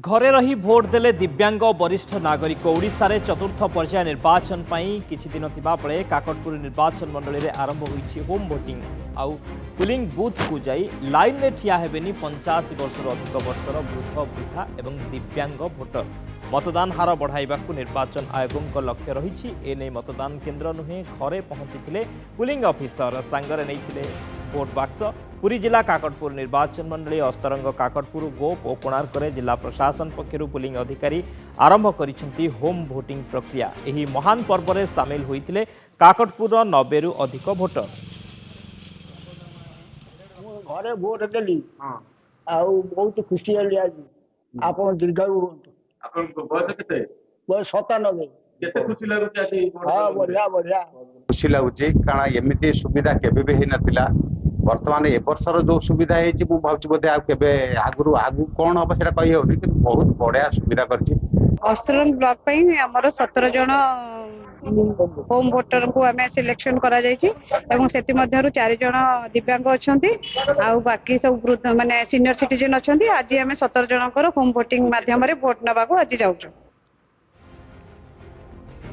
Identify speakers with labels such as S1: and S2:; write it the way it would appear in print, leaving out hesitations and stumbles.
S1: घरे रही भोट देले दिव्यांग वरिष्ठ नागरिक ओडिशा रे चतुर्थ पर्याय निर्वाचन पई किछि दिन थिबा बेले काकटपुर निर्वाचन मंडली रे आरंभ होईछि होम वोटिंग आउ पुलिंग बूथ को जाई लाइन में ठिया हेबेनी 85 वर्षर अधिक वर्षर वृद्ध वृद्धा एवं दिव्यांग भोटर मतदान हार बढ़ाइबाकू निर्वाचन आयोगों लक्ष्य रही एने मतदान केन्द्र नुहे घरे पहुंची पुलिंग ऑफिसर सांगरे नैथिले भोट बाक्स पुरी जिला काकटपुर निर्वाचन मंडली अस्तरंग काकटपुर गोप और कोणार्क जिला प्रशासन पक्षर पुलिंग अधिकारी आरंभ करिसेंती होम भोटिंग प्रक्रिया एही महान पर्व में सामिल होइतिले काकटपुर 90 रु अधिक भोटर
S2: घरे भोट देली बहुत खुशी हेली आज आपण दीर्घायु हुंतु
S3: आपन बयस केते
S2: बयस 97
S3: केते खुशी लागुची आज
S2: हां बढ़िया बढ़िया
S4: खुशी लगुच कारण एमती सुविधा केबे भी नथिला वर्तमान ए वर्षर जो सुविधा है भावुँ बोधे आगु आगु कौन हम से कही होनी कि बहुत बढ़िया सुविधा करछि
S5: अस्त्रंग ब्लॉक पई हमर 17 जन होम वोटर को आम सिलेक्शन करा जायछि एवं सेति मध्यरु 4 जन दिव्यांग अछंती आ बाकी सब माने सीनियर सिटीजन अछंती आज आम 17 जनकर होम वोटिंग माध्यम रे वोट नबा को आज जाउछु।